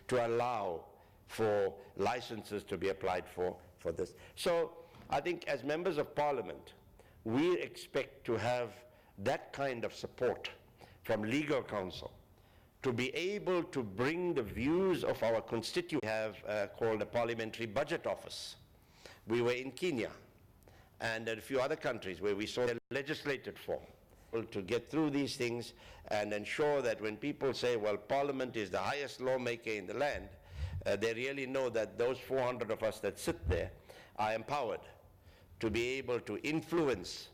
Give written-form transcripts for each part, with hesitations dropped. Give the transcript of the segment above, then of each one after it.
to allow for licenses to be applied for this. So I think as members of parliament, we expect to have that kind of support from legal counsel to be able to bring the views of our constituents. We have called a parliamentary budget office. We were in Kenya and a few other countries where we saw the legislated form to get through these things and ensure that when people say, well, Parliament is the highest lawmaker in the land, they really know that those 400 of us that sit there are empowered to be able to influence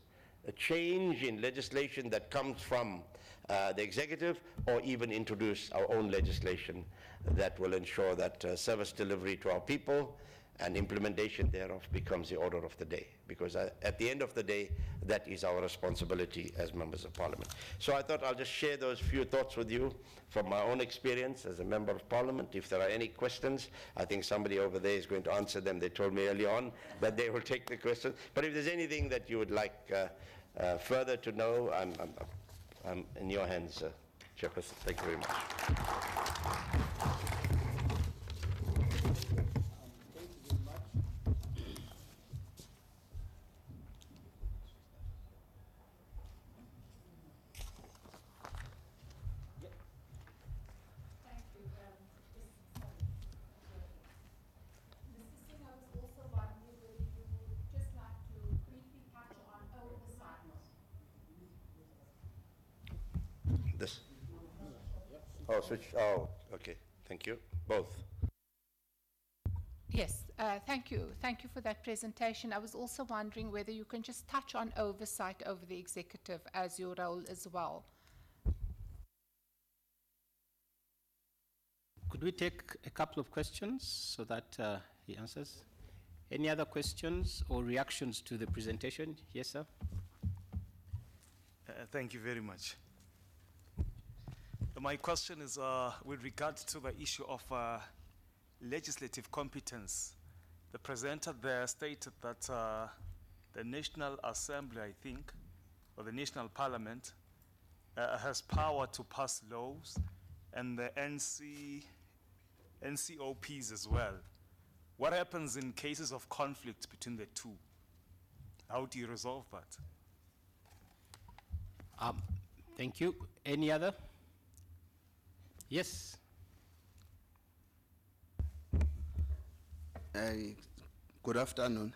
a change in legislation that comes from the executive, or even introduce our own legislation that will ensure that service delivery to our people and implementation thereof becomes the order of the day. Because at the end of the day, that is our responsibility as members of parliament. So I thought I'll just share those few thoughts with you from my own experience as a member of parliament. If there are any questions, I think somebody over there is going to answer them. They told me early on that they will take the questions. But if there's anything that you would like further to know, I'm in your hands, Chairperson. Thank you very much. This. Oh, switch. Oh, okay. Thank you. Both. Yes, thank you. Thank you for that presentation. I was also wondering whether you can just touch on oversight over the executive as your role as well. Could we take a couple of questions so that he answers? Any other questions or reactions to the presentation? Yes, sir. Thank you very much. My question is with regard to the issue of legislative competence. The presenter there stated that the National Assembly, I think, or the National Parliament, has power to pass laws, and the NCOPs as well. What happens in cases of conflict between the two? How do you resolve that? Thank you. Any other? Yes. Good afternoon.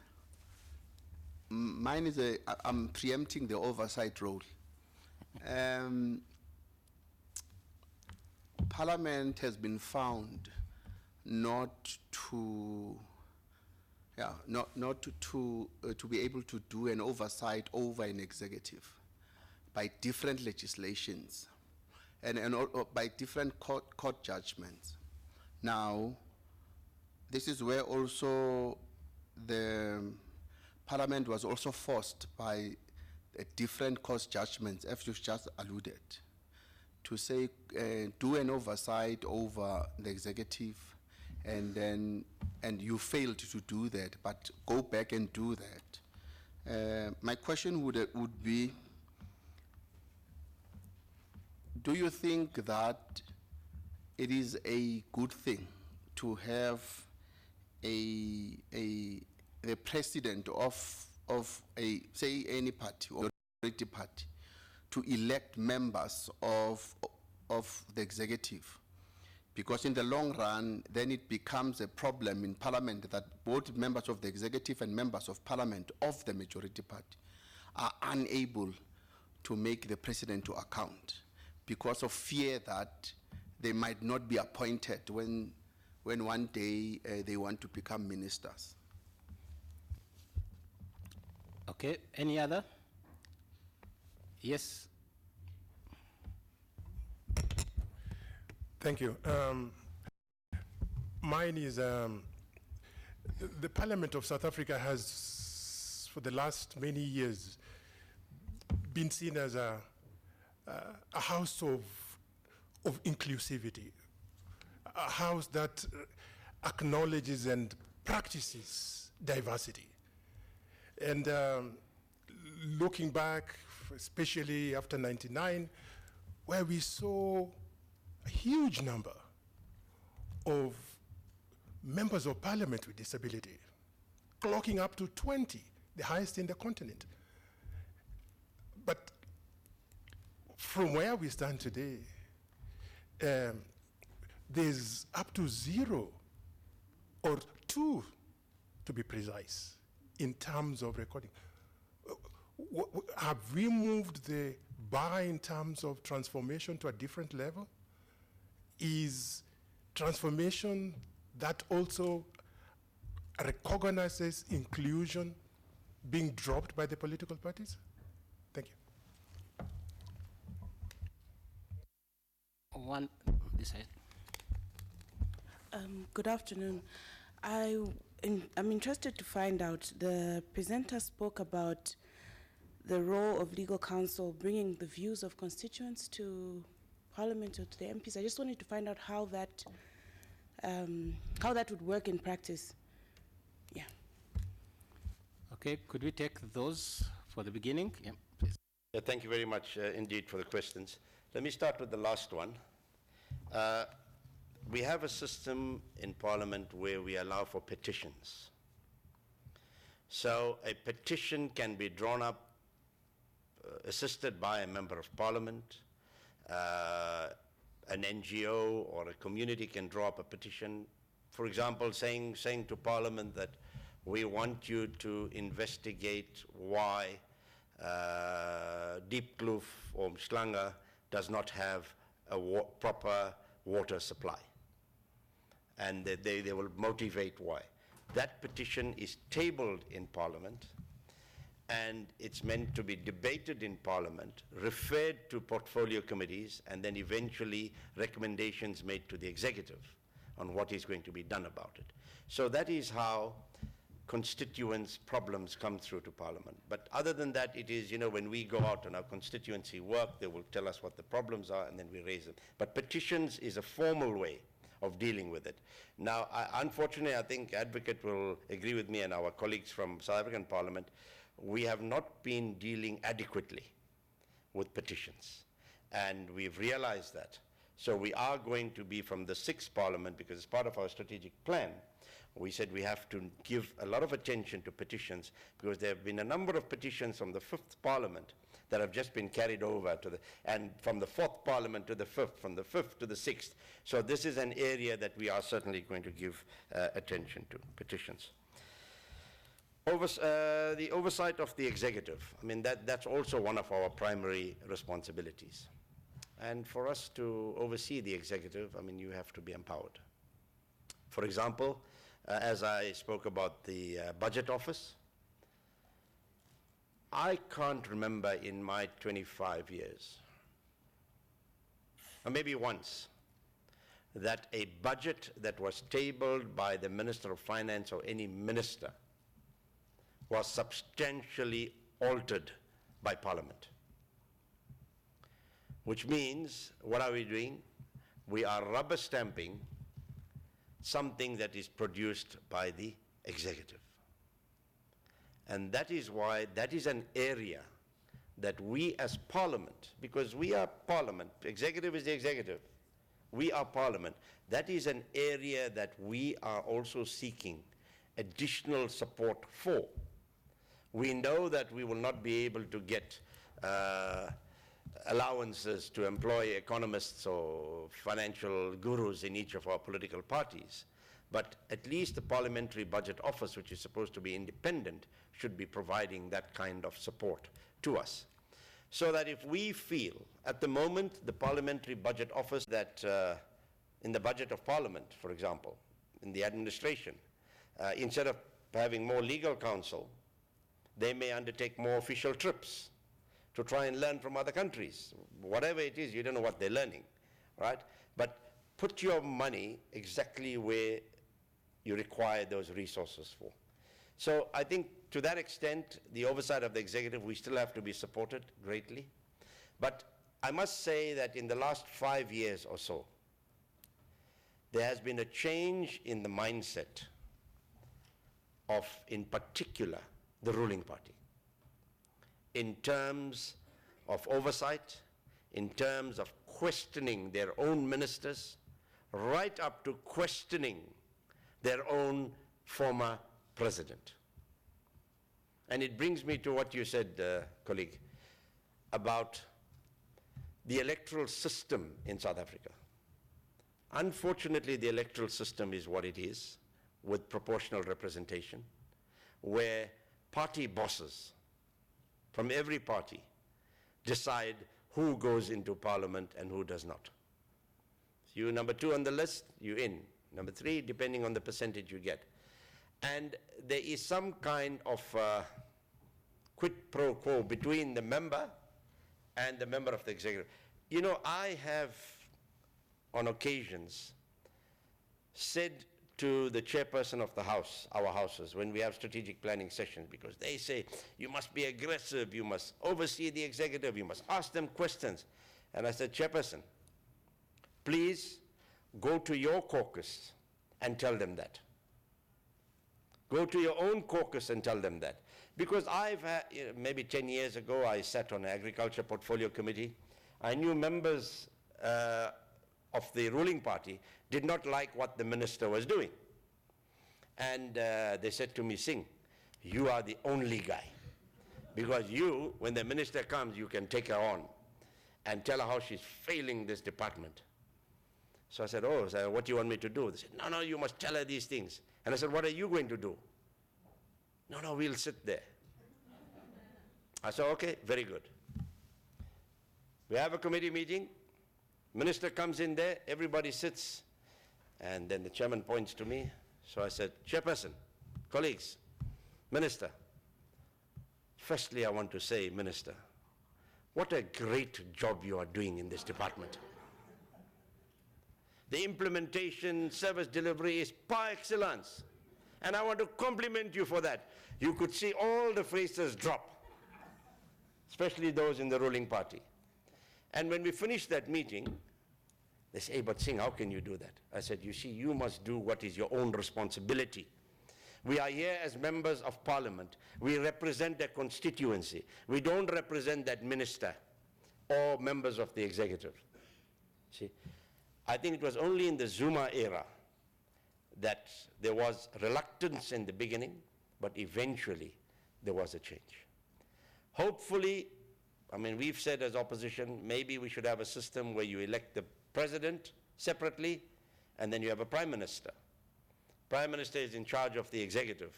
Mine is I'm preempting the oversight role. Parliament has been found not to be able to do an oversight over an executive by different legislations and by different court judgments. Now, this is where also the Parliament was also forced by different court judgments, as you've just alluded, to say do an oversight over the executive, and you failed to do that, but go back and do that. My question would be, do you think that it is a good thing to have the president of a, say, any party or majority party to elect members of the executive? Because in the long run, then it becomes a problem in Parliament that both members of the executive and members of Parliament of the majority party are unable to make the president to account because of fear that they might not be appointed when one day they want to become ministers. Okay, any other? Yes. Thank you. Mine is, the Parliament of South Africa has, for the last many years, been seen as a house of inclusivity, a house that acknowledges and practices diversity. And looking back, especially after '99, where we saw a huge number of members of parliament with disability, clocking up to 20, the highest in the continent. But from where we stand today, there's up to 0 or 2, to be precise, in terms of recording. Have we moved the bar in terms of transformation to a different level? Is transformation that also recognizes inclusion being dropped by the political parties? Thank you. One, this side. Good afternoon. I'm interested to find out, the presenter spoke about the role of legal counsel bringing the views of constituents to Parliament or to the MPs. I just wanted to find out how that would work in practice. Yeah. Okay, could we take those for the beginning? Yeah, please. Yeah, thank you very much indeed for the questions. Let me start with the last one. We have a system in Parliament where we allow for petitions. So a petition can be drawn up, assisted by a member of Parliament. An NGO or a community can draw up a petition, for example, saying to Parliament that we want you to investigate why Deep Kloof or Mshlanga does not have a proper water supply. And they will motivate why. That petition is tabled in Parliament, and it's meant to be debated in Parliament, referred to portfolio committees, and then eventually recommendations made to the executive on what is going to be done about it. So that is how constituents' problems come through to Parliament. But other than that, it is, when we go out on our constituency work, they will tell us what the problems are, and then we raise them. But petitions is a formal way of dealing with it. Now, unfortunately, I think Advocate will agree with me and our colleagues from South African Parliament, we have not been dealing adequately with petitions. And we've realized that. So we are going to be from the 6th Parliament, because it's part of our strategic plan, we said we have to give a lot of attention to petitions, because there have been a number of petitions from the 5th Parliament that have just been carried over to and from the 4th Parliament to the 5th, from the 5th to the 6th. So this is an area that we are certainly going to give attention to, petitions. The oversight of the executive, that's also one of our primary responsibilities. And for us to oversee the executive, you have to be empowered. For example, as I spoke about the budget office, I can't remember in my 25 years, or maybe once, that a budget that was tabled by the Minister of Finance or any minister was substantially altered by Parliament. Which means, what are we doing? We are rubber stamping something that is produced by the executive. And that is why, that is an area that we as Parliament, because we are Parliament, executive is the executive, we are Parliament, that is an area that we are also seeking additional support for. We know that we will not be able to get allowances to employ economists or financial gurus in each of our political parties. But at least the Parliamentary Budget Office, which is supposed to be independent, should be providing that kind of support to us. So that if we feel, at the moment, the Parliamentary Budget Office that in the budget of Parliament, for example, in the administration, instead of having more legal counsel, they may undertake more official trips to try and learn from other countries. Whatever it is, you don't know what they're learning, right? But put your money exactly where you require those resources for. So I think to that extent, the oversight of the executive, we still have to be supported greatly. But I must say that in the last 5 years or so, there has been a change in the mindset of, in particular, the ruling party, in terms of oversight, in terms of questioning their own ministers, right up to questioning their own former president. And it brings me to what you said, colleague, about the electoral system in South Africa. Unfortunately, the electoral system is what it is, with proportional representation, where party bosses from every party decide who goes into parliament and who does not. You number 2 on the list, you in. Number 3, depending on the percentage you get. And there is some kind of quid pro quo between the member and the member of the executive. You know, I have, on occasions, said to the chairperson of the house, our houses, when we have strategic planning sessions, because they say, you must be aggressive, you must oversee the executive, you must ask them questions. And I said, chairperson, please go to your caucus and tell them that. Go to your own caucus and tell them that. Because I've had, maybe 10 years ago, I sat on an agriculture portfolio committee. I knew members of the ruling party did not like what the minister was doing. And they said to me, Singh, you are the only guy. Because you, when the minister comes, you can take her on and tell her how she's failing this department. So I said, oh, so what do you want me to do? They said, no, you must tell her these things. And I said, what are you going to do? No, we'll sit there. I said, okay, very good. We have a committee meeting. Minister comes in there, everybody sits, and then the chairman points to me. So I said, chairperson, colleagues, minister, firstly I want to say, minister, what a great job you are doing in this department. The implementation, service delivery is par excellence. And I want to compliment you for that. You could see all the faces drop, especially those in the ruling party. And when we finished that meeting, they say, hey, but Singh, how can you do that? I said, you see, you must do what is your own responsibility. We are here as members of parliament. We represent a constituency. We don't represent that minister or members of the executive. See, I think it was only in the Zuma era that there was reluctance in the beginning, but eventually there was a change. Hopefully, I mean, we've said as opposition, maybe we should have a system where you elect the president separately, and then you have a prime minister. Prime minister is in charge of the executive,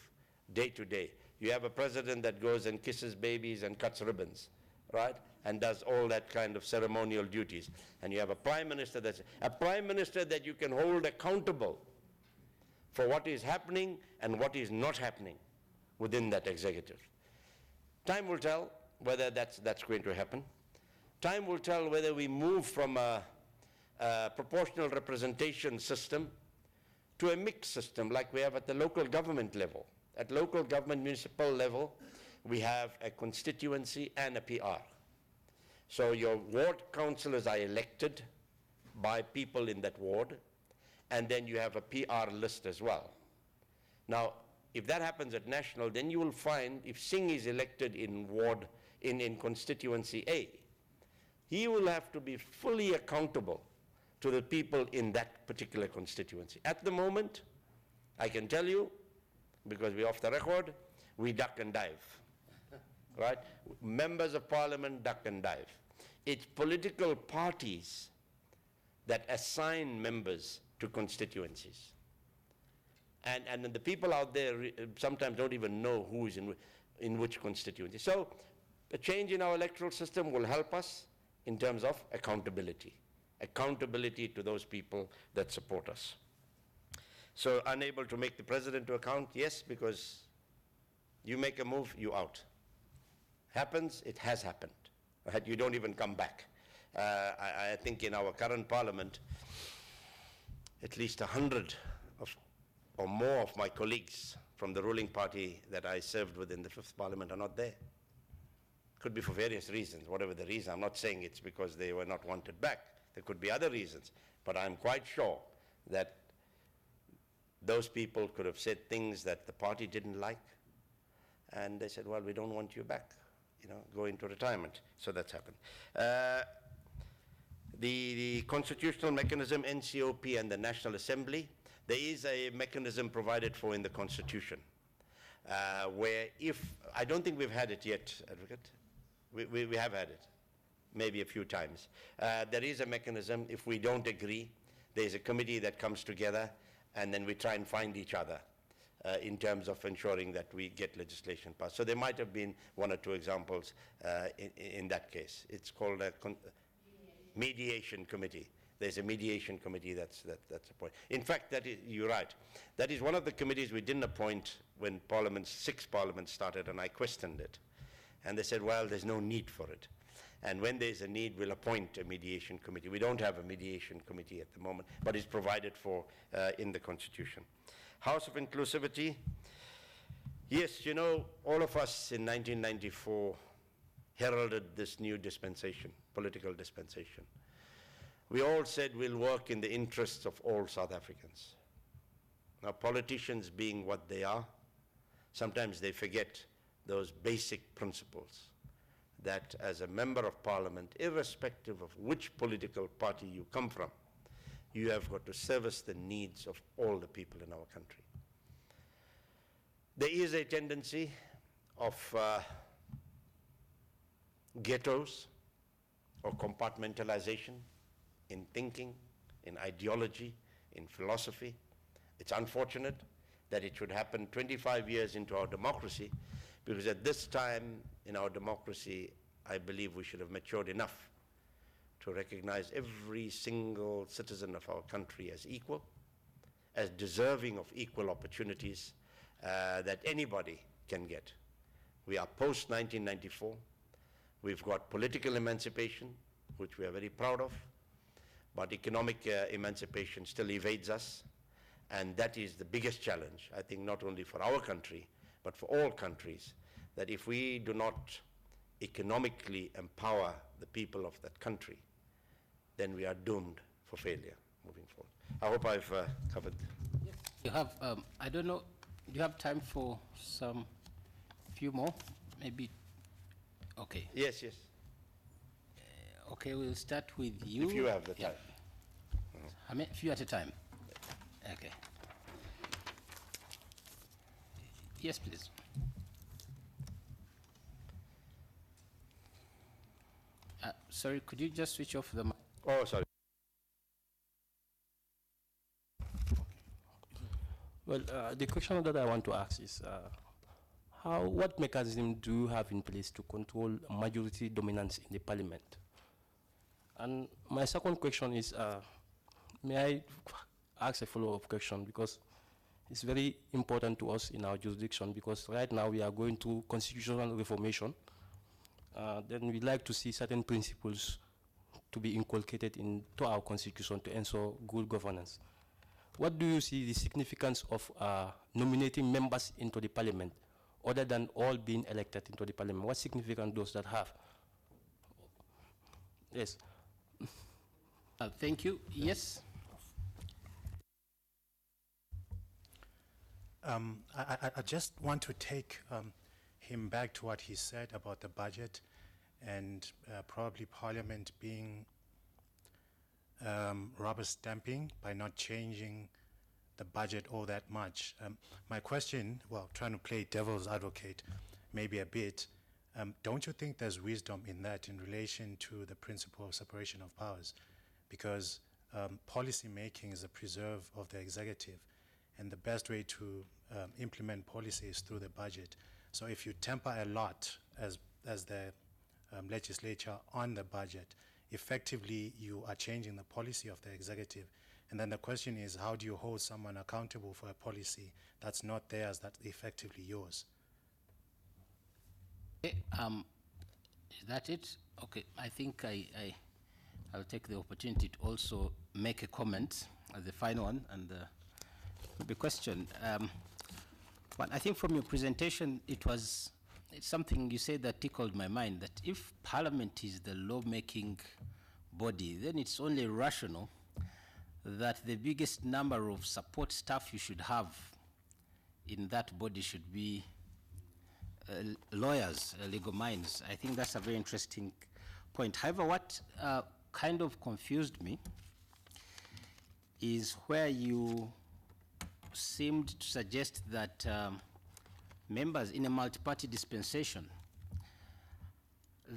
day to day. You have a president that goes and kisses babies and cuts ribbons, right? And does all that kind of ceremonial duties. And you have a prime minister that you can hold accountable for what is happening and what is not happening within that executive. Time will tell whether that's going to happen. Time will tell whether we move from a proportional representation system to a mixed system like we have at the local government level. At local government municipal level, we have a constituency and a PR. So your ward councillors are elected by people in that ward, and then you have a PR list as well. Now, if that happens at national, then you will find if Singh is elected in ward, in constituency A, he will have to be fully accountable to the people in that particular constituency. At the moment, I can tell you, because we're off the record, we duck and dive, right? Members of parliament duck and dive. It's political parties that assign members to constituencies. And the people out there sometimes don't even know who is in which constituency. So a change in our electoral system will help us in terms of accountability. Accountability to those people that support us. So unable to make the president to account? Yes, because you make a move, you out. Happens, it has happened. Right? You don't even come back. I think in our current parliament, at least 100 or more of my colleagues from the ruling party that I served with in the 5th Parliament are not there. Could be for various reasons, whatever the reason. I'm not saying it's because they were not wanted back. There could be other reasons. But I'm quite sure that those people could have said things that the party didn't like. And they said, well, we don't want you back. You know, go into retirement. So that's happened. The constitutional mechanism, NCOP and the National Assembly, there is a mechanism provided for in the Constitution, where if, I don't think we've had it yet, Advocate. We have had it, maybe a few times. There is a mechanism, if we don't agree, there's a committee that comes together, and then we try and find each other in terms of ensuring that we get legislation passed. So there might have been one or two examples in that case. It's called a mediation committee. There's a mediation committee that's appointed. In fact, you're right. That is one of the committees we didn't appoint when six parliaments started, and I questioned it. And they said, well, there's no need for it. And when there's a need, we'll appoint a mediation committee. We don't have a mediation committee at the moment, but it's provided for in the Constitution. House of Inclusivity. Yes, you know, all of us in 1994 heralded this new dispensation, political dispensation. We all said we'll work in the interests of all South Africans. Now, politicians being what they are, sometimes they forget those basic principles that as a member of parliament, irrespective of which political party you come from, you have got to service the needs of all the people in our country. There is a tendency of ghettos or compartmentalization in thinking, in ideology, in philosophy. It's unfortunate that it should happen 25 years into our democracy, because at this time in our democracy, I believe we should have matured enough to recognize every single citizen of our country as equal, as deserving of equal opportunities that anybody can get. We are post-1994. We've got political emancipation, which we are very proud of, but economic emancipation still evades us, and that is the biggest challenge, I think, not only for our country, but for all countries, that if we do not economically empower the people of that country, then we are doomed for failure moving forward. I hope I've covered. Yes. You have, I don't know, do you have time for some few more? Maybe, okay. Yes, yes. Okay, we'll start with you. If you have the time. I mean, few at a time. Okay. Yes, please. Sorry, could you just switch off the mic? Oh, sorry. Well, the question that I want to ask is, what mechanism do you have in place to control majority dominance in the parliament? And my second question is, may I ask a follow-up question, because it's very important to us in our jurisdiction, because right now we are going through constitutional reformation. Then we'd like to see certain principles to be inculcated into our constitution to ensure good governance. What do you see the significance of nominating members into the parliament, other than all being elected into the parliament? What significance does that have? Yes. Thank you. Yes. I just want to take him back to what he said about the budget and probably Parliament being rubber stamping by not changing the budget all that much. My question, well, trying to play devil's advocate maybe a bit, don't you think there's wisdom in that in relation to the principle of separation of powers? Because policy making is a preserve of the executive, and the best way to implement policy is through the budget. So if you temper a lot as the legislature on the budget, effectively you are changing the policy of the executive. And then the question is, how do you hold someone accountable for a policy that's not theirs, that's effectively yours? Okay, is that it? Okay, I think I'll take the opportunity to also make a comment as the final one and the question. But I think from your presentation, it's something you said that tickled my mind, that if Parliament is the lawmaking body, then it's only rational that the biggest number of support staff you should have in that body should be lawyers, legal minds. I think that's a very interesting point. However, what kind of confused me is where you seemed to suggest that members in a multi-party dispensation,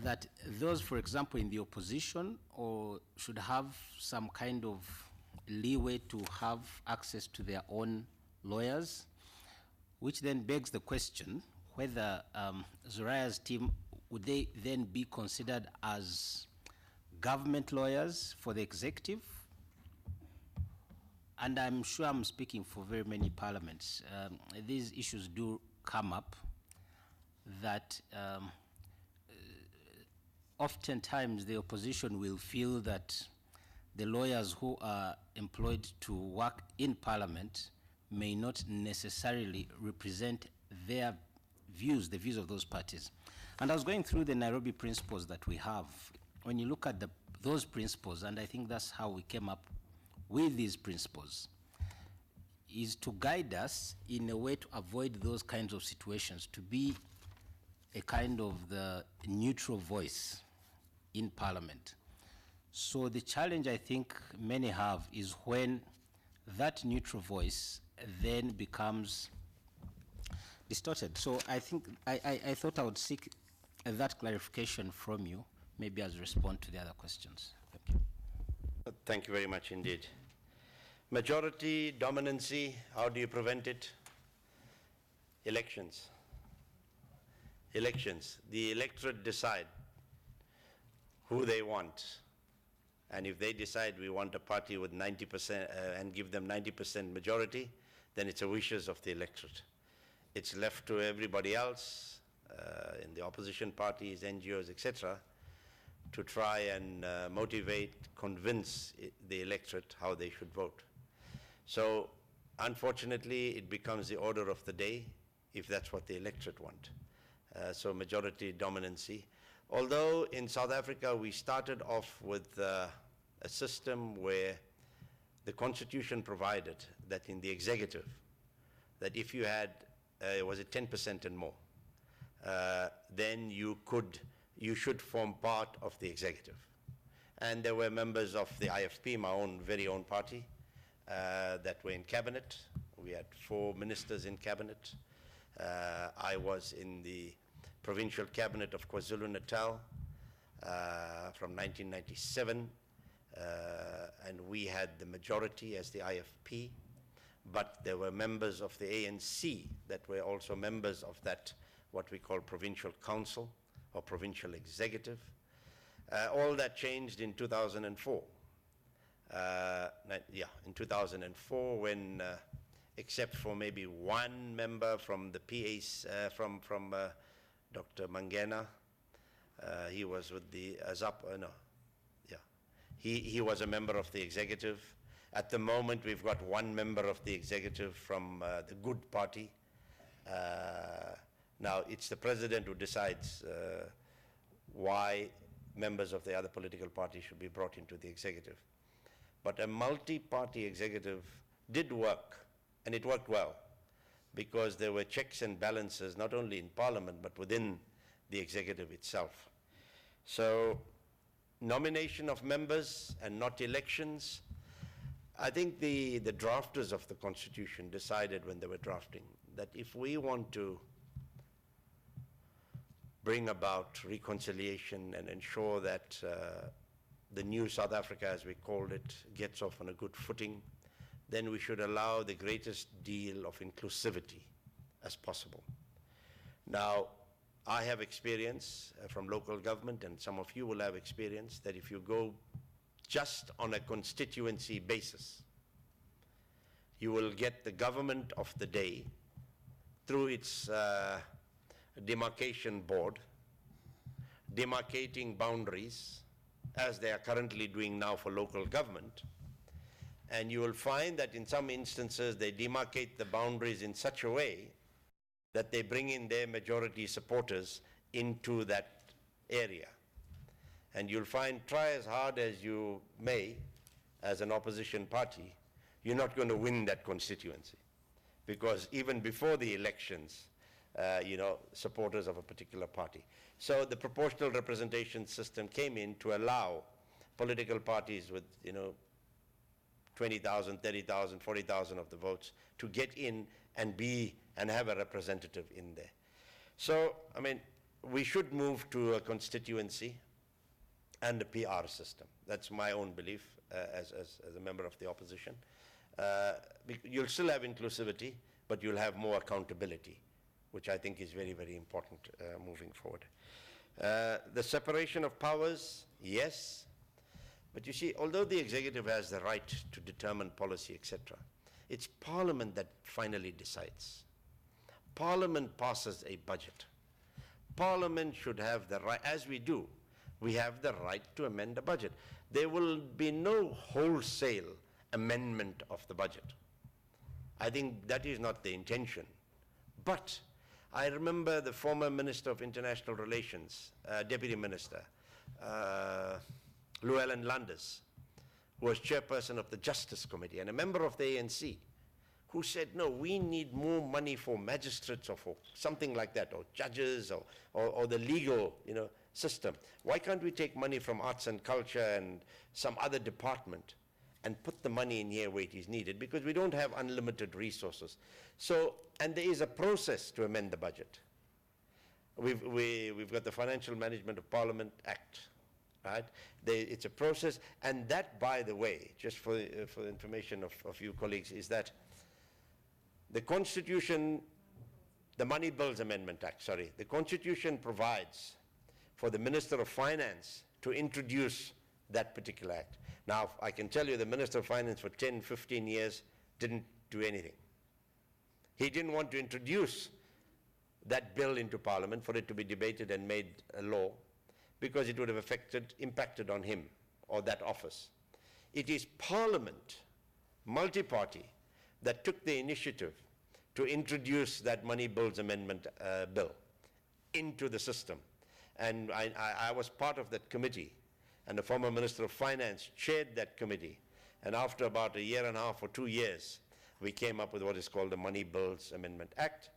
that those, for example, in the opposition or should have some kind of leeway to have access to their own lawyers, which then begs the question whether Zoraya's team, would they then be considered as government lawyers for the executive? And I'm sure I'm speaking for very many parliaments. These issues do come up that oftentimes the opposition will feel that the lawyers who are employed to work in parliament may not necessarily represent their views, the views of those parties. And I was going through the Nairobi principles that we have. When you look at those principles, and I think that's how we came up with these principles, is to guide us in a way to avoid those kinds of situations, to be a kind of the neutral voice in parliament. So the challenge I think many have is when that neutral voice then becomes distorted. So I think, I thought I would seek that clarification from you, maybe as a response to the other questions. Thank you. Thank you very much indeed. Majority dominancy, how do you prevent it? Elections. Elections. The electorate decide who they want. And if they decide we want a party with 90% and give them 90% majority, then it's the wishes of the electorate. It's left to everybody else, in the opposition parties, NGOs, etc., to try and motivate, convince the electorate how they should vote. So unfortunately, it becomes the order of the day if that's what the electorate want. So majority dominancy. Although in South Africa, we started off with a system where the Constitution provided that in the executive, that if you had, was it 10% and more, then you should form part of the executive. And there were members of the IFP, my own very own party, that were in cabinet. We had 4 ministers in cabinet. I was in the provincial cabinet of KwaZulu-Natal from 1997, and we had the majority as the IFP, but there were members of the ANC that were also members of that, what we call provincial council or provincial executive. All that changed in 2004. In 2004 when, except for maybe one member from the PAs, from Dr. Mangena, he was with the he was a member of the executive. At the moment, we've got one member of the executive from the Good Party. Now, it's the president who decides why members of the other political parties should be brought into the executive. But a multi-party executive did work, and it worked well, because there were checks and balances, not only in Parliament, but within the executive itself. So, nomination of members and not elections. I think the drafters of the Constitution decided when they were drafting that if we want to bring about reconciliation and ensure that the new South Africa, as we called it, gets off on a good footing, then we should allow the greatest deal of inclusivity as possible. Now, I have experience from local government, and some of you will have experience, that if you go just on a constituency basis, you will get the government of the day through its demarcation board, demarcating boundaries, as they are currently doing now for local government. And you will find that in some instances they demarcate the boundaries in such a way that they bring in their majority supporters into that area. And you'll find, try as hard as you may as an opposition party, you're not going to win that constituency. Because even before the elections, supporters of a particular party. So the proportional representation system came in to allow political parties with, 20,000, 30,000, 40,000 of the votes to get in and have a representative in there. So, I mean, we should move to a constituency and a PR system. That's my own belief as a member of the opposition. You'll still have inclusivity, but you'll have more accountability, which I think is very, very important moving forward. The separation of powers, yes. But you see, although the executive has the right to determine policy, etc., it's Parliament that finally decides. Parliament passes a budget. Parliament should have the right, as we do, we have the right to amend the budget. There will be no wholesale amendment of the budget. I think that is not the intention. But I remember the former Minister of International Relations, Deputy Minister, Llewellyn Landers, who was chairperson of the Justice Committee and a member of the ANC, who said, no, we need more money for magistrates or for something like that, or judges or the legal system. Why can't we take money from arts and culture and some other department and put the money in here where it is needed? Because we don't have unlimited resources. So, and there is a process to amend the budget. We've got the Financial Management of Parliament Act. Right? It's a process, and that, by the way, just for the information of you colleagues, is that the Constitution, the Money Bills Amendment Act, sorry, the Constitution provides for the Minister of Finance to introduce that particular act. Now, I can tell you the Minister of Finance for 10, 15 years didn't do anything. He didn't want to introduce that bill into Parliament for it to be debated and made a law, because it would have impacted on him or that office. It is Parliament, multi-party, that took the initiative to introduce that Money Bills Amendment bill into the system. And I was part of that committee, and the former Minister of Finance chaired that committee. And after about a year and a half or 2 years, we came up with what is called the Money Bills Amendment Act,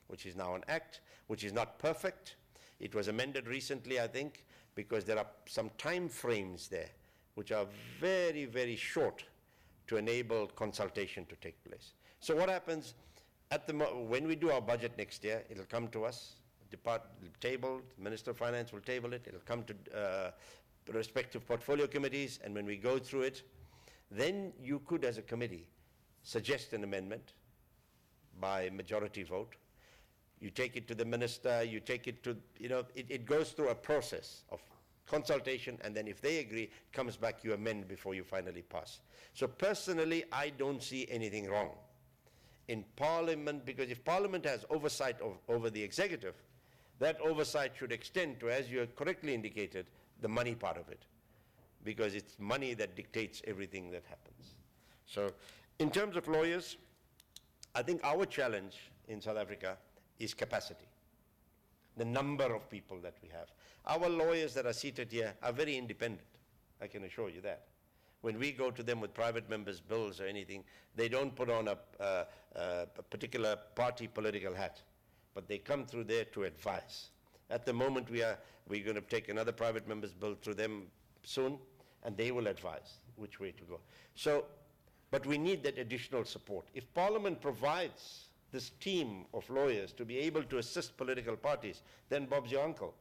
which is now an act, which is not perfect. It was amended recently, I think, because there are some time frames there which are very, very short to enable consultation to take place. So what happens when we do our budget next year, it'll come to us, tabled, Minister of Finance will table it, it'll come to the respective portfolio committees, and when we go through it, then you could, as a committee, suggest an amendment by majority vote. You take it to the minister, you take it to, it goes through a process of consultation, and then if they agree, it comes back, you amend before you finally pass. So personally, I don't see anything wrong in Parliament, because if Parliament has oversight over the executive, that oversight should extend to, as you correctly indicated, the money part of it, because it's money that dictates everything that happens. So in terms of lawyers, I think our challenge in South Africa is capacity, the number of people that we have. Our lawyers that are seated here are very independent, I can assure you that. When we go to them with private members' bills or anything, they don't put on a particular party political hat, but they come through there to advise. At the moment, we're going to take another private member's bill through them soon, and they will advise which way to go. So, but we need that additional support. If Parliament provides this team of lawyers to be able to assist political parties, then Bob's your uncle.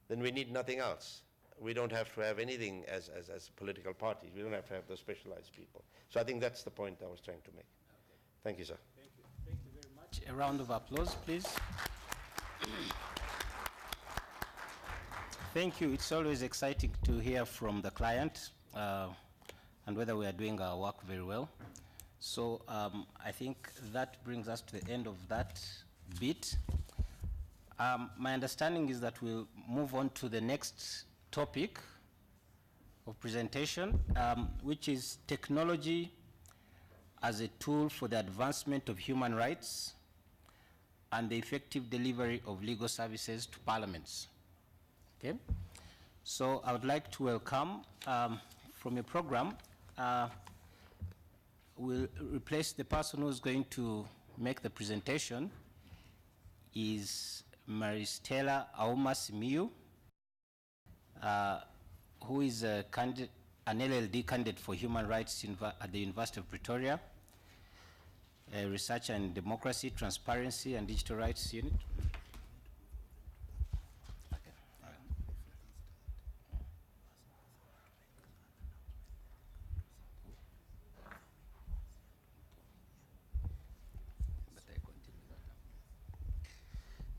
Then we need nothing else. We don't have to have anything as political parties. We don't have to have those specialized people. So I think that's the point I was trying to make. Okay. Thank you, sir. Thank you. Thank you very much. A round of applause, please. Thank you. It's always exciting to hear from the client and whether we are doing our work very well. So I think that brings us to the end of that bit. My understanding is that we'll move on to the next topic of presentation, which is technology as a tool for the advancement of human rights and the effective delivery of legal services to parliaments. Okay? So I would like to welcome from your program, we'll replace the person who's going to make the presentation is Maristela Auma Simiyu who is an LLD candidate for human rights at the University of Pretoria, a researcher in democracy, transparency, and digital rights unit. Okay. All right.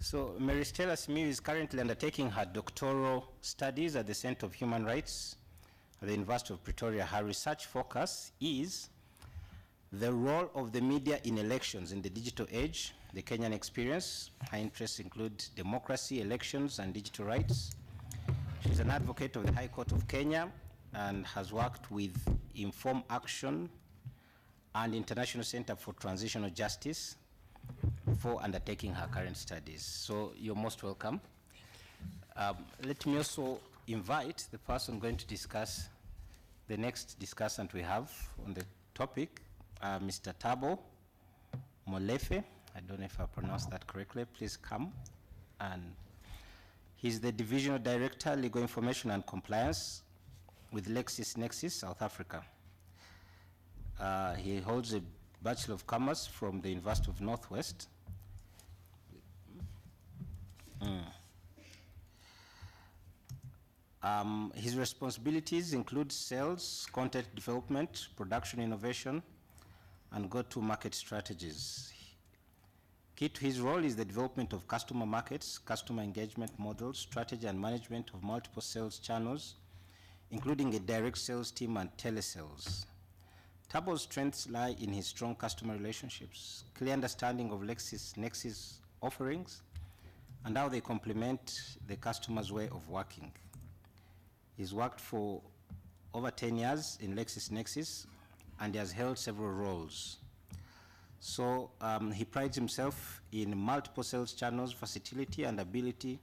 So Maristela Simiyu is currently undertaking her doctoral studies at the Center of Human Rights at the University of Pretoria. Her research focus is the role of the media in elections in the digital age, the Kenyan experience. Her interests include democracy, elections, and digital rights. She's an advocate of the High Court of Kenya and has worked with Inform Action and International Center for Transitional Justice before undertaking her current studies. So you're most welcome. Let me also invite the person going to discuss, the next discussant we have on the topic, Mr. Thabo Molefe. I don't know if I pronounced that correctly. Please come. And he's the Divisional Director, Legal Information and Compliance with LexisNexis, South Africa. He holds a Bachelor of Commerce from the University of Northwest. His responsibilities include sales, content development, production innovation, and go-to-market strategies. Key to his role is the development of customer markets, customer engagement models, strategy and management of multiple sales channels, including a direct sales team and telesales. Thabo's strengths lie in his strong customer relationships, clear understanding of LexisNexis offerings, and how they complement the customer's way of working. He's worked for over 10 years in LexisNexis, and he has held several roles. So he prides himself in multiple sales channels, versatility, and ability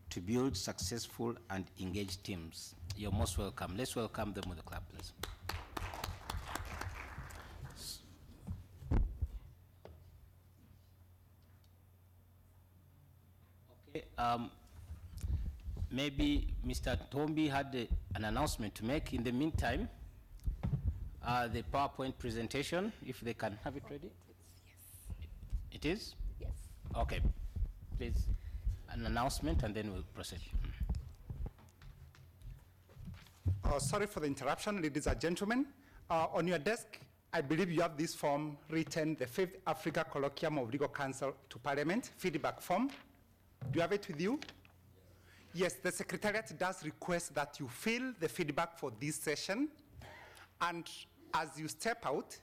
to build successful and engaged teams. You're most welcome. Let's welcome them with a clap, please. Okay, maybe Mr. Tombi had an announcement to make. In the meantime, the PowerPoint presentation, if they can have it ready. Yes. It is? Yes. Okay, please, an announcement and then we'll proceed. Sorry for the interruption, ladies and gentlemen. On your desk, I believe you have this form written, the 5th Africa Colloquium of Legal Counsel to Parliament, feedback form. Do you have it with you? Yes, the Secretariat does request that you fill the feedback for this session, and as you step out,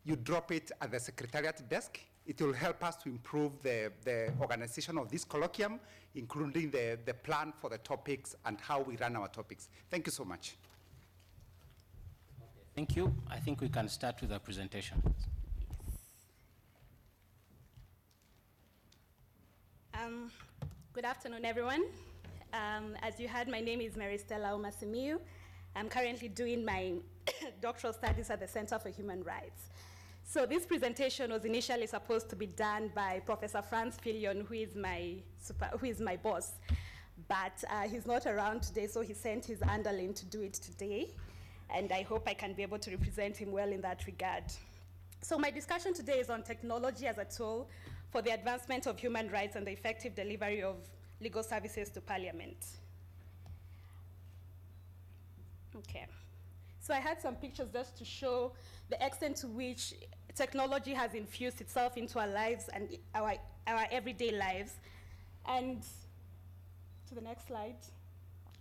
you drop it at the Secretariat desk. It will help us to improve the organization of this colloquium, including the plan for the topics and how we run our topics. Thank you so much. Thank you. I think we can start with our presentation. Good afternoon, everyone. As you heard, my name is Maristela Simiyu. I'm currently doing my doctoral studies at the Center for Human Rights. So this presentation was initially supposed to be done by Professor Franz Filion, who is my boss. But he's not around today, so he sent his underling to do it today. And I hope I can be able to represent him well in that regard. So my discussion today is on technology as a tool for the advancement of human rights and the effective delivery of legal services to Parliament. Okay. So I had some pictures just to show the extent to which technology has infused itself into our lives and our everyday lives. And to the next slide.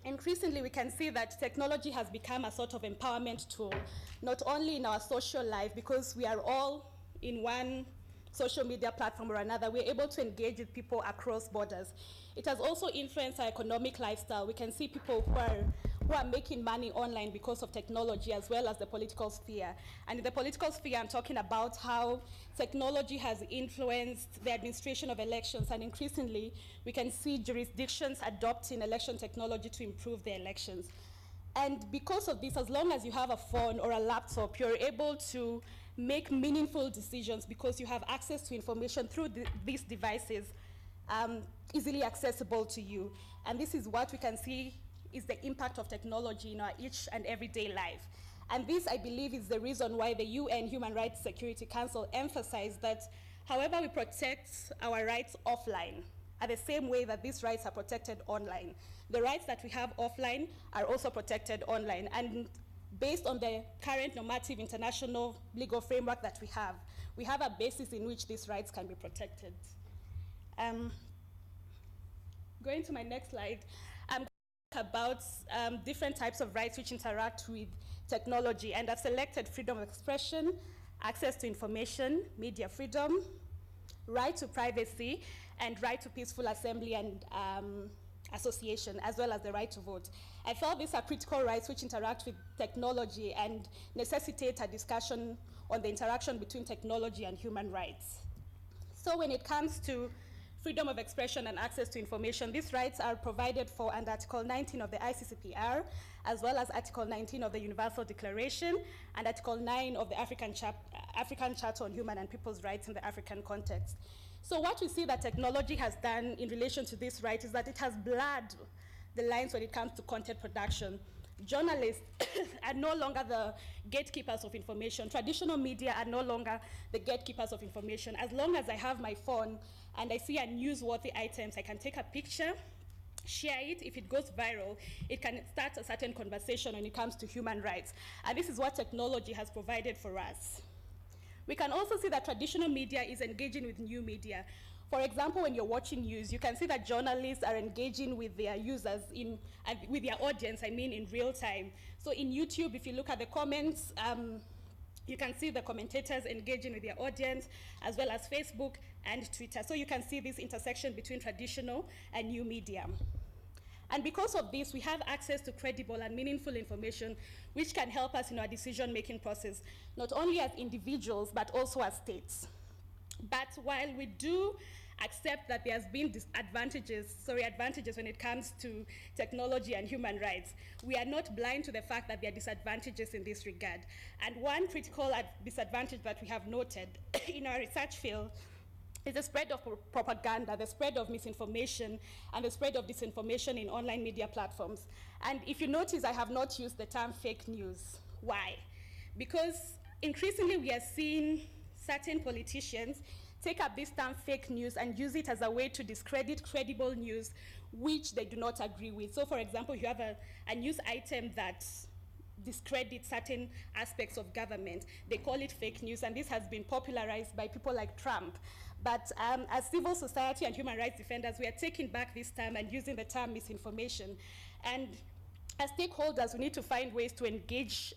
Increasingly, we can see that technology has become a sort of empowerment tool, not only in our social life, because we are all in one social media platform or another, we're able to engage with people across borders. It has also influenced our economic lifestyle. We can see people who are making money online because of technology, as well as the political sphere. And in the political sphere, I'm talking about how technology has influenced the administration of elections, and increasingly, we can see jurisdictions adopting election technology to improve their elections. And because of this, as long as you have a phone or a laptop, you're able to make meaningful decisions because you have access to information through these devices easily accessible to you. And this is what we can see is the impact of technology in our each and everyday life. And this, I believe, is the reason why the UN Human Rights Security Council emphasized that however we protect our rights offline, are the same way that these rights are protected online. The rights that we have offline are also protected online. And based on the current normative international legal framework that we have a basis in which these rights can be protected. Going to my next slide, I'm going to talk about different types of rights which interact with technology, and I've selected freedom of expression, access to information, media freedom, right to privacy, and right to peaceful assembly and association, as well as the right to vote. I felt these are critical rights which interact with technology and necessitate a discussion on the interaction between technology and human rights. So when it comes to freedom of expression and access to information, these rights are provided for under Article 19 of the ICCPR, as well as Article 19 of the Universal Declaration, and Article 9 of the African Charter on Human and People's Rights in the African context. So what we see that technology has done in relation to this right is that it has blurred the lines when it comes to content production. Journalists are no longer the gatekeepers of information. Traditional media are no longer the gatekeepers of information. As long as I have my phone and I see a newsworthy items, I can take a picture, share it. If it goes viral, it can start a certain conversation when it comes to human rights. And this is what technology has provided for us. We can also see that traditional media is engaging with new media. For example, when you're watching news, you can see that journalists are engaging with their users, with their audience, in real time. So in YouTube, if you look at the comments, you can see the commentators engaging with their audience, as well as Facebook and Twitter. So you can see this intersection between traditional and new media. And because of this, we have access to credible and meaningful information which can help us in our decision-making process, not only as individuals, but also as states. But while we do accept that there's been advantages when it comes to technology and human rights, we are not blind to the fact that there are disadvantages in this regard. And one critical disadvantage that we have noted in our research field is the spread of propaganda, the spread of misinformation, and the spread of disinformation in online media platforms. And if you notice, I have not used the term fake news. Why? Because increasingly we are seeing certain politicians take up this term fake news and use it as a way to discredit credible news which they do not agree with. So for example, you have a news item that discredits certain aspects of government. They call it fake news, and this has been popularized by people like Trump. But as civil society and human rights defenders, we are taking back this term and using the term misinformation. And as stakeholders, we need to find ways to engage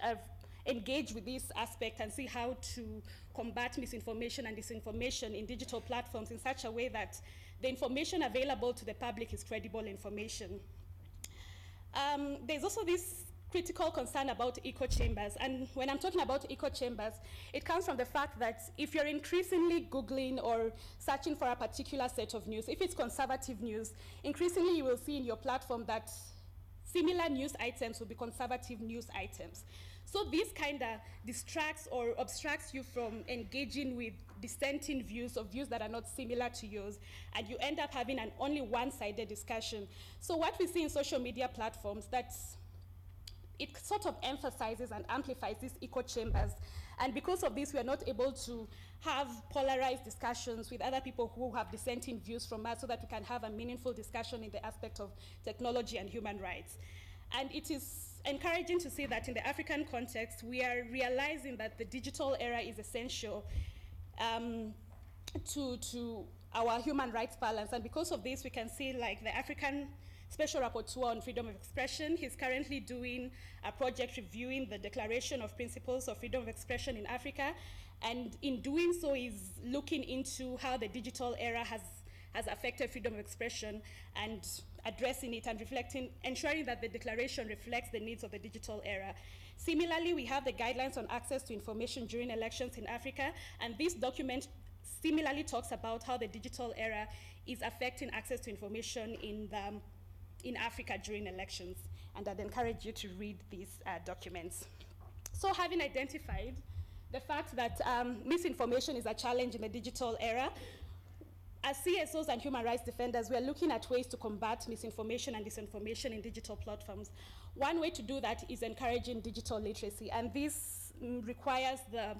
with this aspect and see how to combat misinformation and disinformation in digital platforms in such a way that the information available to the public is credible information. There's also this critical concern about echo chambers. And when I'm talking about echo chambers, it comes from the fact that if you're increasingly Googling or searching for a particular set of news, if it's conservative news, increasingly you will see in your platform that similar news items will be conservative news items. So this kind of distracts or obstructs you from engaging with dissenting views or views that are not similar to yours, and you end up having an only one-sided discussion. So what we see in social media platforms, it sort of emphasizes and amplifies these echo chambers. And because of this, we are not able to have polarized discussions with other people who have dissenting views from us so that we can have a meaningful discussion in the aspect of technology and human rights. And it is encouraging to see that in the African context, we are realizing that the digital era is essential to our human rights balance. And because of this, we can see like the African Special Rapporteur on Freedom of Expression. He's currently doing a project reviewing the Declaration of Principles of Freedom of Expression in Africa. And in doing so, he's looking into how the digital era has affected freedom of expression and addressing it and ensuring that the declaration reflects the needs of the digital era. Similarly, we have the guidelines on access to information during elections in Africa, and this document similarly talks about how the digital era is affecting access to information in Africa during elections, and I'd encourage you to read these documents. So having identified the fact that misinformation is a challenge in the digital era, as CSOs and human rights defenders, we are looking at ways to combat misinformation and disinformation in digital platforms. One way to do that is encouraging digital literacy, and this requires the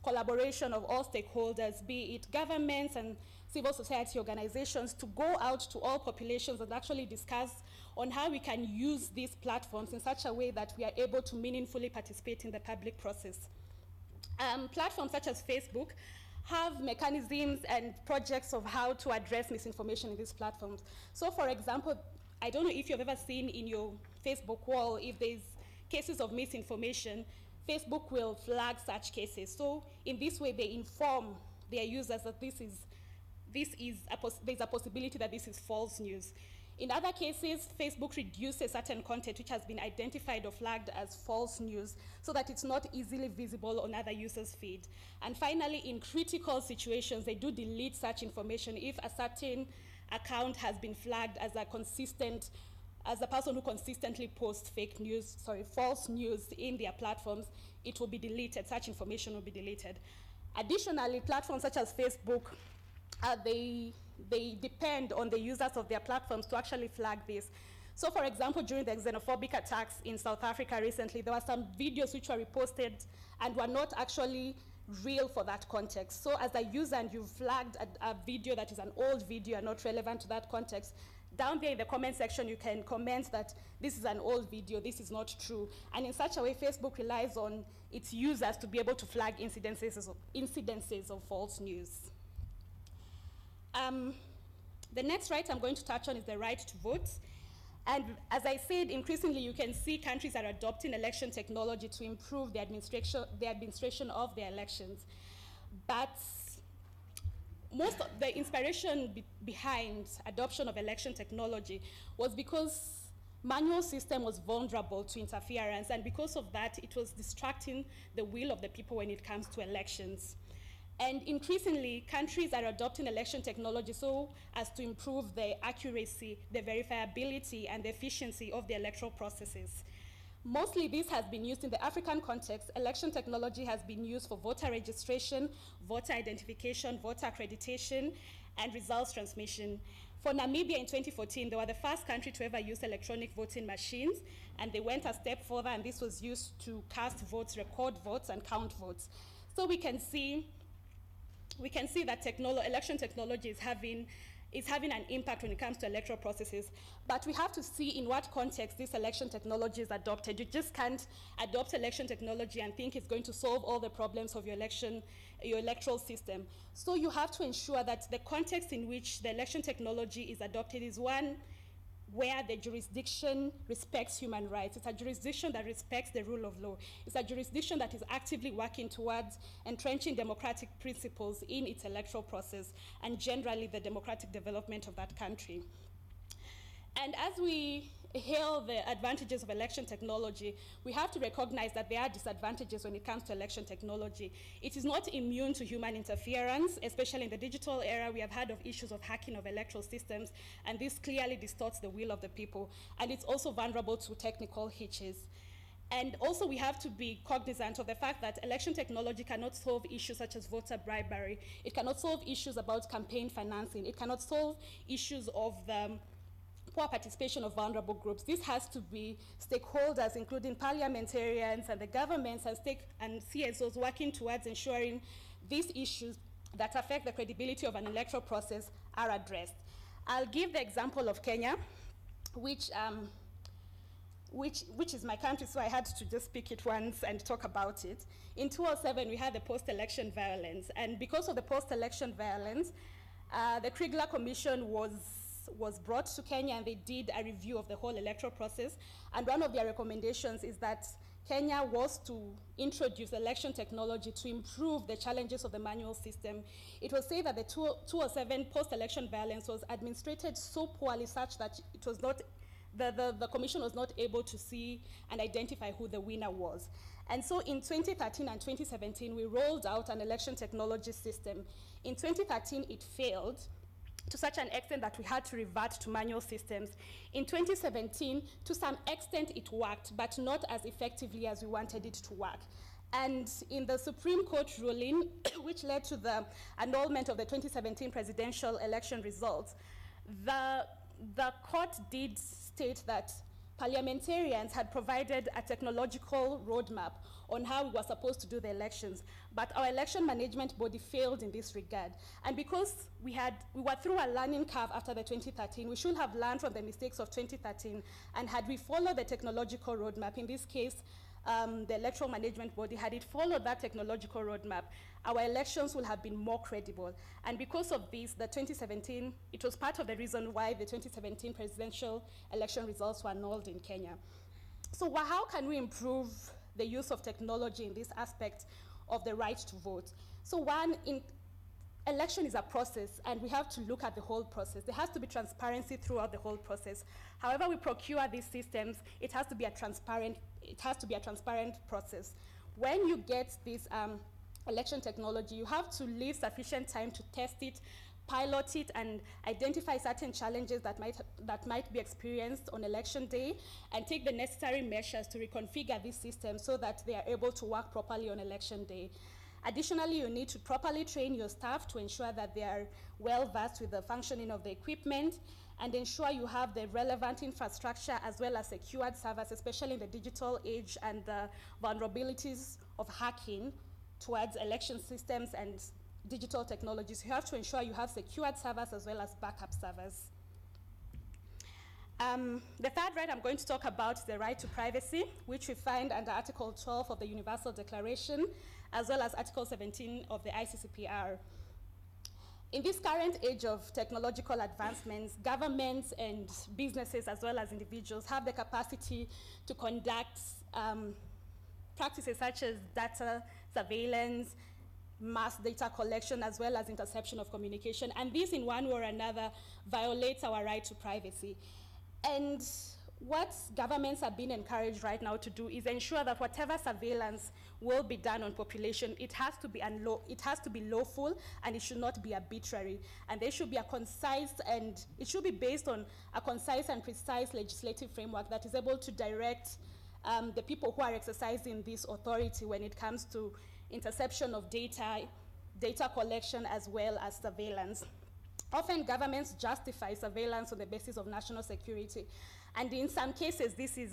collaboration of all stakeholders, be it governments and civil society organizations, to go out to all populations and actually discuss on how we can use these platforms in such a way that we are able to meaningfully participate in the public process. Platforms such as Facebook have mechanisms and projects of how to address misinformation in these platforms. So for example, I don't know if you've ever seen in your Facebook wall, if there's cases of misinformation, Facebook will flag such cases. So in this way, they inform their users that there's a possibility that this is false news. In other cases, Facebook reduces certain content which has been identified or flagged as false news so that it's not easily visible on other users' feed. And finally, in critical situations, they do delete such information if a certain account has been flagged as a person who consistently posts false news in their platforms. It will be deleted, such information will be deleted. Additionally, platforms such as Facebook, they depend on the users of their platforms to actually flag this. So for example, during the xenophobic attacks in South Africa recently, there were some videos which were reposted and were not actually real for that context. So as a user and you've flagged a video that is an old video and not relevant to that context, down there in the comment section you can comment that this is an old video, this is not true. And in such a way, Facebook relies on its users to be able to flag incidences of false news. The next right I'm going to touch on is the right to vote. And as I said, increasingly you can see countries are adopting election technology to improve the administration of their elections. But most of the inspiration behind adoption of election technology was because manual system was vulnerable to interference, and because of that, it was distracting the will of the people when it comes to elections. And increasingly, countries are adopting election technology so as to improve the accuracy, the verifiability, and the efficiency of the electoral processes. Mostly this has been used in the African context. Election technology has been used for voter registration, voter identification, voter accreditation, and results transmission. For Namibia in 2014, they were the first country to ever use electronic voting machines, and they went a step further, and this was used to cast votes, record votes, and count votes. So we can see that election technology is having an impact when it comes to electoral processes, but we have to see in what context this election technology is adopted. You just can't adopt election technology and think it's going to solve all the problems of your electoral system. So you have to ensure that the context in which the election technology is adopted is one where the jurisdiction respects human rights. It's a jurisdiction that respects the rule of law. It's a jurisdiction that is actively working towards entrenching democratic principles in its electoral process and generally the democratic development of that country. And as we hail the advantages of election technology, we have to recognize that there are disadvantages when it comes to election technology. It is not immune to human interference, especially in the digital era. We have heard of issues of hacking of electoral systems, and this clearly distorts the will of the people. And it's also vulnerable to technical hitches. And also we have to be cognizant of the fact that election technology cannot solve issues such as voter bribery. It cannot solve issues about campaign financing. It cannot solve issues of the poor participation of vulnerable groups. This has to be stakeholders, including parliamentarians and the governments and CSOs working towards ensuring these issues that affect the credibility of an electoral process are addressed. I'll give the example of Kenya, which is my country, so I had to just pick it once and talk about it. In 2007, we had the post-election violence, and because of the post-election violence, the Kriegler Commission was brought to Kenya, and they did a review of the whole electoral process. And one of their recommendations is that Kenya was to introduce election technology to improve the challenges of the manual system. It was said that the 2007 post-election violence was administrated so poorly such that it was not, the commission was not able to see and identify who the winner was. And so in 2013 and 2017, we rolled out an election technology system. In 2013, it failed to such an extent that we had to revert to manual systems. In 2017, to some extent it worked, but not as effectively as we wanted it to work. And in the Supreme Court ruling, which led to the annulment of the 2017 presidential election results, the court did state that parliamentarians had provided a technological roadmap on how we were supposed to do the elections, but our election management body failed in this regard. And because we were through a learning curve after the 2013, we should have learned from the mistakes of 2013, and had we followed the technological roadmap, in this case, the electoral management body, had it followed that technological roadmap, our elections would have been more credible. And because of this, the 2017, it was part of the reason why the 2017 presidential election results were annulled in Kenya. So how can we improve the use of technology in this aspect of the right to vote? So one, election is a process, and we have to look at the whole process. There has to be transparency throughout the whole process. However we procure these systems, it has to be a transparent process. When you get this election technology, you have to leave sufficient time to test it, pilot it, and identify certain challenges that might be experienced on election day, and take the necessary measures to reconfigure this system so that they are able to work properly on election day. Additionally, you need to properly train your staff to ensure that they are well versed with the functioning of the equipment, and ensure you have the relevant infrastructure as well as secured servers, especially in the digital age and the vulnerabilities of hacking towards election systems and digital technologies. You have to ensure you have secured servers as well as backup servers. The third right I'm going to talk about is the right to privacy, which we find under Article 12 of the Universal Declaration, as well as Article 17 of the ICCPR. In this current age of technological advancements, governments and businesses, as well as individuals, have the capacity to conduct practices such as data surveillance, mass data collection, as well as interception of communication. And this, in one way or another, violates our right to privacy. And what governments are being encouraged right now to do is ensure that whatever surveillance will be done on population, it has to be lawful, and it should not be arbitrary. And there should be it should be based on a concise and precise legislative framework that is able to direct the people who are exercising this authority when it comes to interception of data collection, as well as surveillance. Often governments justify surveillance on the basis of national security, and in some cases this is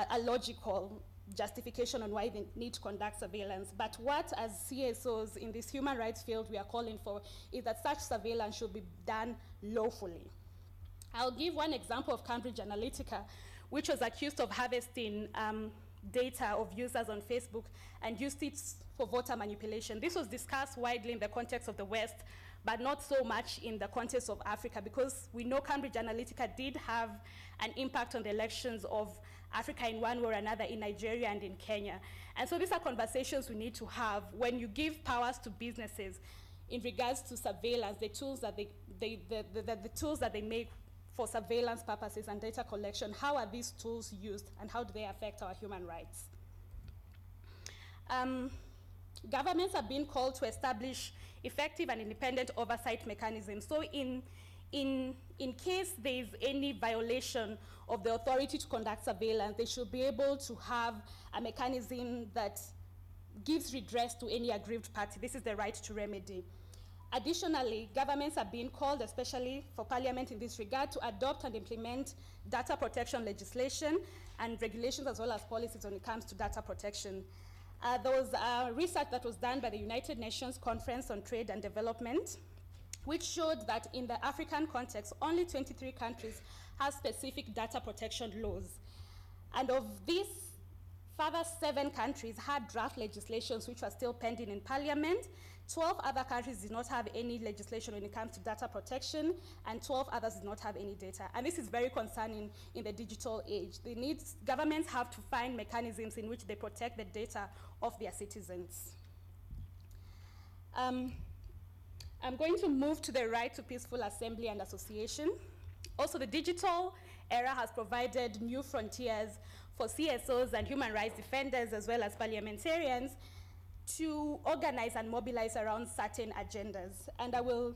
a logical justification on why they need to conduct surveillance. But what, as CSOs in this human rights field, we are calling for is that such surveillance should be done lawfully. I'll give one example of Cambridge Analytica, which was accused of harvesting data of users on Facebook and used it for voter manipulation. This was discussed widely in the context of the West, but not so much in the context of Africa, because we know Cambridge Analytica did have an impact on the elections of Africa in one way or another, in Nigeria and in Kenya. And so these are conversations we need to have when you give powers to businesses in regards to surveillance, the tools that they make for surveillance purposes and data collection. How are these tools used, and how do they affect our human rights? Governments are being called to establish effective and independent oversight mechanisms. So in case there is any violation of the authority to conduct surveillance, they should be able to have a mechanism that gives redress to any aggrieved party. This is the right to remedy. Additionally, governments are being called, especially for Parliament in this regard, to adopt and implement data protection legislation and regulations, as well as policies when it comes to data protection. There was research that was done by the United Nations Conference on Trade and Development, which showed that in the African context, only 23 countries have specific data protection laws. And of these, further 7 countries had draft legislations which were still pending in Parliament. 12 other countries did not have any legislation when it comes to data protection, and 12 others did not have any data. And this is very concerning in the digital age. Governments have to find mechanisms in which they protect the data of their citizens. I'm going to move to the right to peaceful assembly and association. Also, the digital era has provided new frontiers for CSOs and human rights defenders, as well as parliamentarians, to organize and mobilize around certain agendas. And I will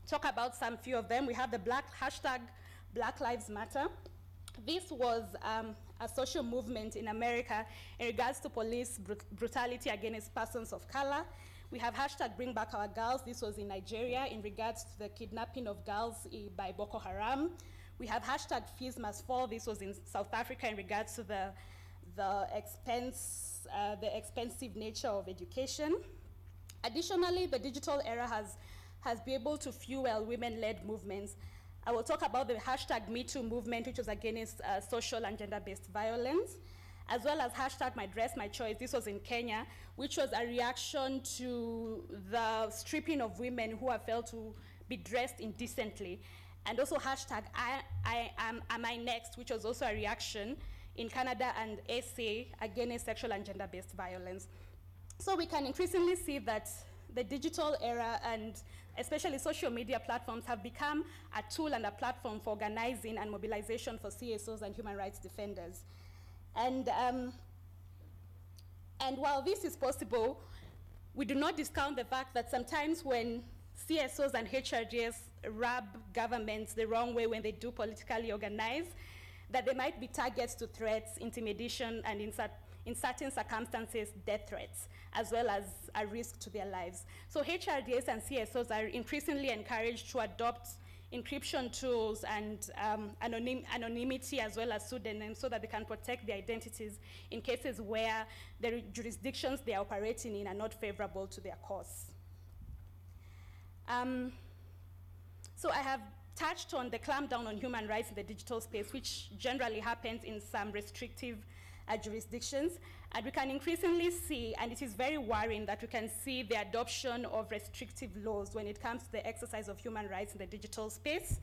talk about some few of them. We have the hashtag Black Lives Matter, This was a social movement in America in regards to police brutality against persons of color. We have hashtag Bring Back Our Girls. This was in Nigeria in regards to the kidnapping of girls by Boko Haram. We have hashtag Fees Must Fall. This was in South Africa in regards to the expensive nature of education. Additionally, the digital era has been able to fuel women-led movements. I will talk about the hashtag MeToo movement, which was against social and gender-based violence, as well as hashtag My Dress, My Choice. This was in Kenya, which was a reaction to the stripping of women who have felt to be dressed indecently. And also hashtag Am I Next, which was also a reaction in Canada and SA against sexual and gender-based violence. So we can increasingly see that the digital era and especially social media platforms have become a tool and a platform for organizing and mobilization for CSOs and human rights defenders. And while this is possible, we do not discount the fact that sometimes when CSOs and HRDs rub governments the wrong way when they do politically organize, that they might be targets to threats, intimidation, and in certain circumstances, death threats, as well as a risk to their lives. So HRDs and CSOs are increasingly encouraged to adopt encryption tools and anonymity as well as pseudonyms so that they can protect their identities in cases where the jurisdictions they are operating in are not favorable to their cause. So I have touched on the clampdown on human rights in the digital space, which generally happens in some restrictive jurisdictions. And we can increasingly see, and it is very worrying that we can see the adoption of restrictive laws when it comes to the exercise of human rights in the digital space.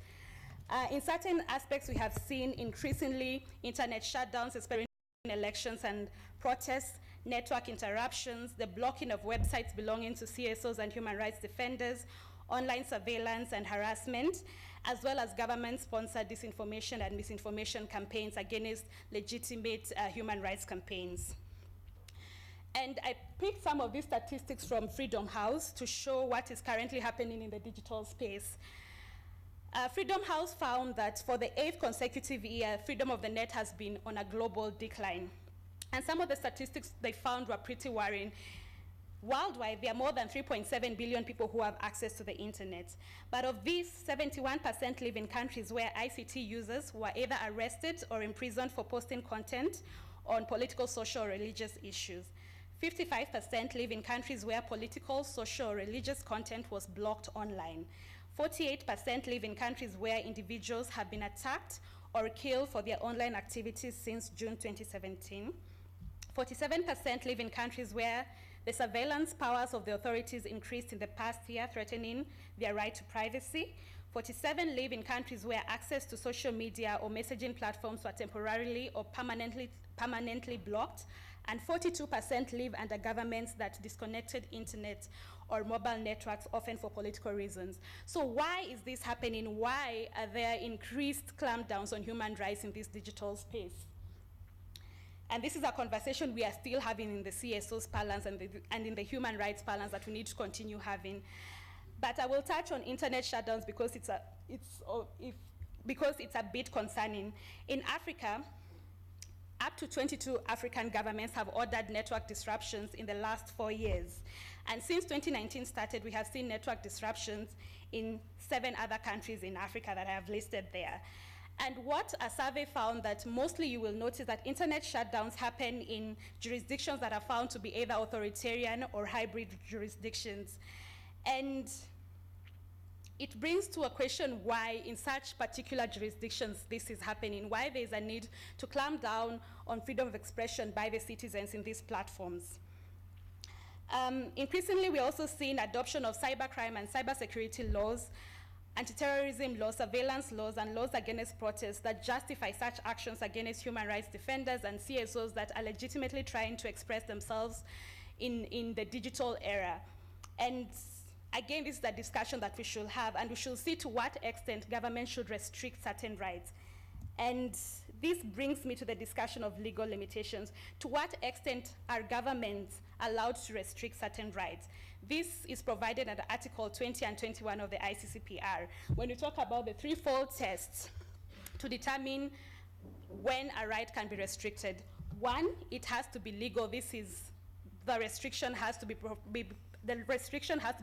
In certain aspects, we have seen increasingly internet shutdowns, especially in elections and protests, network interruptions, the blocking of websites belonging to CSOs and human rights defenders, online surveillance and harassment, as well as government-sponsored disinformation and misinformation campaigns against legitimate human rights campaigns. And I picked some of these statistics from Freedom House to show what is currently happening in the digital space. Freedom House found that for the 8th consecutive year, freedom of the net has been on a global decline. And some of the statistics they found were pretty worrying. Worldwide, there are more than 3.7 billion people who have access to the internet. But of these, 71% live in countries where ICT users were either arrested or imprisoned for posting content on political, social, or religious issues. 55% live in countries where political, social, or religious content was blocked online. 48% live in countries where individuals have been attacked or killed for their online activities since June 2017. 47% live in countries where the surveillance powers of the authorities increased in the past year, threatening their right to privacy. 47 live in countries where access to social media or messaging platforms were temporarily or permanently blocked. And 42% live under governments that disconnected internet or mobile networks, often for political reasons. So why is this happening? Why are there increased clampdowns on human rights in this digital space? And this is a conversation we are still having in the CSO's parlance and in the human rights parlance that we need to continue having. But I will touch on internet shutdowns because it's a bit concerning. In Africa, up to 22 African governments have ordered network disruptions in the last 4 years. And since 2019 started, we have seen network disruptions in 7 other countries in Africa that I have listed there. And what a survey found that mostly you will notice that internet shutdowns happen in jurisdictions that are found to be either authoritarian or hybrid jurisdictions. And it brings to a question why in such particular jurisdictions this is happening, why there is a need to clamp down on freedom of expression by the citizens in these platforms. Increasingly, we're also seeing adoption of cybercrime and cybersecurity laws, anti-terrorism laws, surveillance laws, and laws against protests that justify such actions against human rights defenders and CSOs that are legitimately trying to express themselves in the digital era. And again, this is a discussion that we should have, and we should see to what extent government should restrict certain rights. And this brings me to the discussion of legal limitations. To what extent are governments allowed to restrict certain rights? This is provided under Article 20 and 21 of the ICCPR. When we talk about the threefold tests to determine when a right can be restricted. One, it has to be legal. The restriction has to be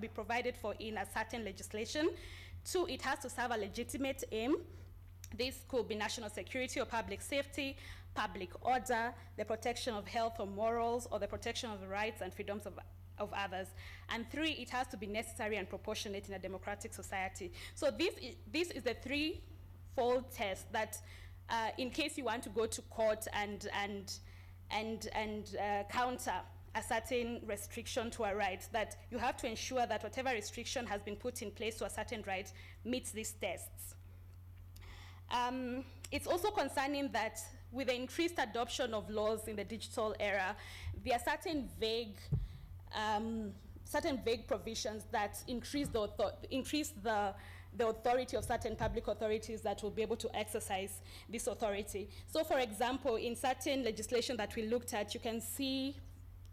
provided for in a certain legislation. Two, it has to serve a legitimate aim. This could be national security or public safety, public order, the protection of health or morals, or the protection of the rights and freedoms of others. And three, it has to be necessary and proportionate in a democratic society. So this is the threefold test that in case you want to go to court and counter a certain restriction to a right, that you have to ensure that whatever restriction has been put in place to a certain right meets these tests. It's also concerning that with the increased adoption of laws in the digital era, there are certain vague provisions that increase the authority of certain public authorities that will be able to exercise this authority. So for example, in certain legislation that we looked at, you can see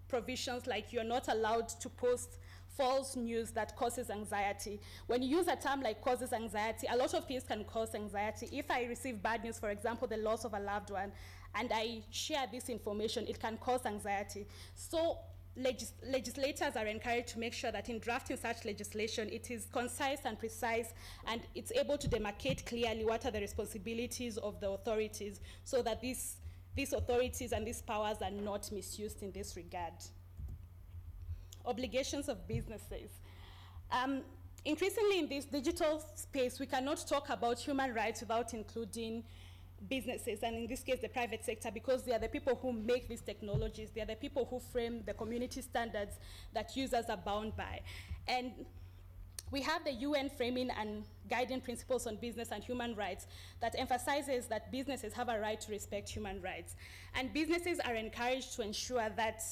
provisions like you're not allowed to post false news that causes anxiety. When you use a term like causes anxiety, a lot of things can cause anxiety. If I receive bad news, for example, the loss of a loved one, and I share this information, it can cause anxiety. So legislators are encouraged to make sure that in drafting such legislation, it is concise and precise, and it's able to demarcate clearly what are the responsibilities of the authorities, so that these authorities and these powers are not misused in this regard. Obligations of businesses. Increasingly in this digital space, we cannot talk about human rights without including businesses, and in this case, the private sector, because they are the people who make these technologies. They are the people who frame the community standards that users are bound by. And we have the UN framing and guiding principles on business and human rights that emphasizes that businesses have a right to respect human rights. And businesses are encouraged to ensure that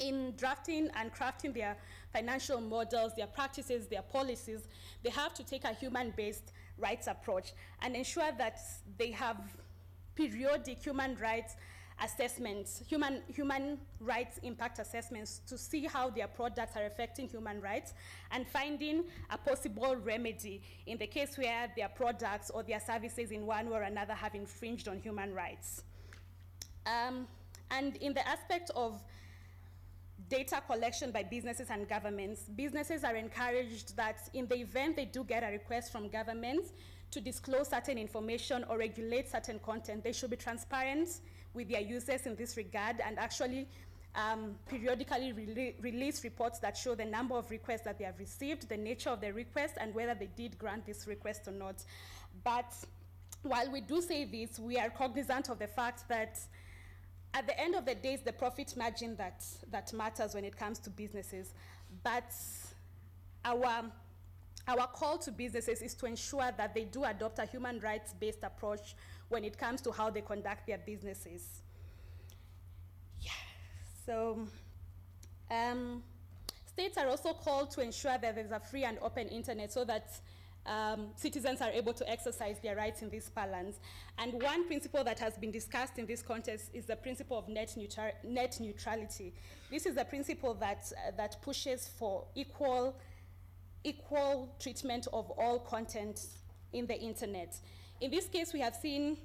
in drafting and crafting their financial models, their practices, their policies, they have to take a human-based rights approach and ensure that they have periodic human rights assessments, human rights impact assessments to see how their products are affecting human rights and finding a possible remedy in the case where their products or their services in one way or another have infringed on human rights. And in the aspect of data collection by businesses and governments, businesses are encouraged that in the event they do get a request from governments to disclose certain information or regulate certain content, they should be transparent with their users in this regard and actually periodically release reports that show the number of requests that they have received, the nature of the request, and whether they did grant this request or not. But while we do say this, we are cognizant of the fact that at the end of the day, it's the profit margin that matters when it comes to businesses. But our call to businesses is to ensure that they do adopt a human rights-based approach when it comes to how they conduct their businesses. Yeah. So states are also called to ensure that there's a free and open internet so that citizens are able to exercise their rights in these parlance. And one principle that has been discussed in this context is the principle of net neutrality. This is a principle that pushes for equal treatment of all content in the internet. In this case, we have seen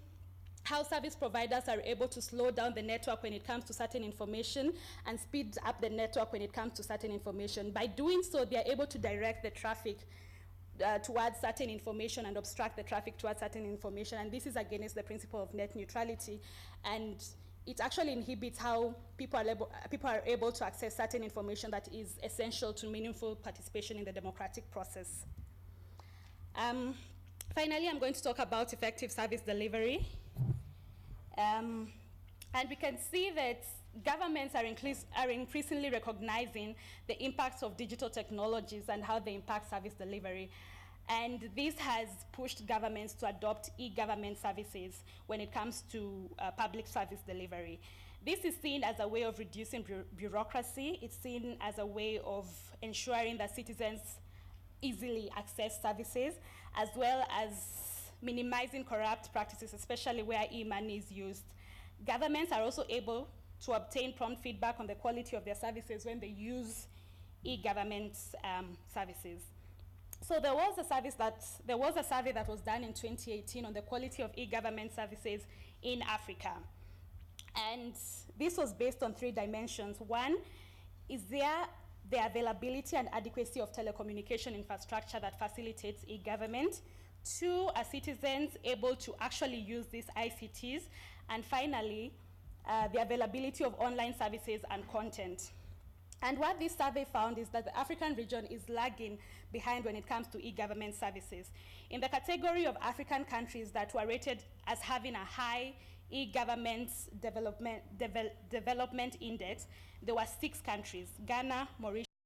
how service providers are able to slow down the network when it comes to certain information and speed up the network when it comes to certain information. By doing so, they are able to direct the traffic towards certain information and obstruct the traffic towards certain information. And this is against the principle of net neutrality. And it actually inhibits how people are able to access certain information that is essential to meaningful participation in the democratic process. Finally, I'm going to talk about effective service delivery. And we can see that governments are increasingly recognizing the impacts of digital technologies and how they impact service delivery. And this has pushed governments to adopt e-government services when it comes to public service delivery. This is seen as a way of reducing bureaucracy. It's seen as a way of ensuring that citizens easily access services, as well as minimizing corrupt practices, especially where e-money is used. Governments are also able to obtain prompt feedback on the quality of their services when they use e-government services. So there was a survey that was done in 2018 on the quality of e-government services in Africa. And this was based on 3 dimensions. One, is there the availability and adequacy of telecommunication infrastructure that facilitates e-government? 2, are citizens able to actually use these ICTs? And finally, the availability of online services and content. And what this survey found is that the African region is lagging behind when it comes to e-government services. In the category of African countries that were rated as having a high e-government development index, there were 6 countries: Ghana, Mauritius,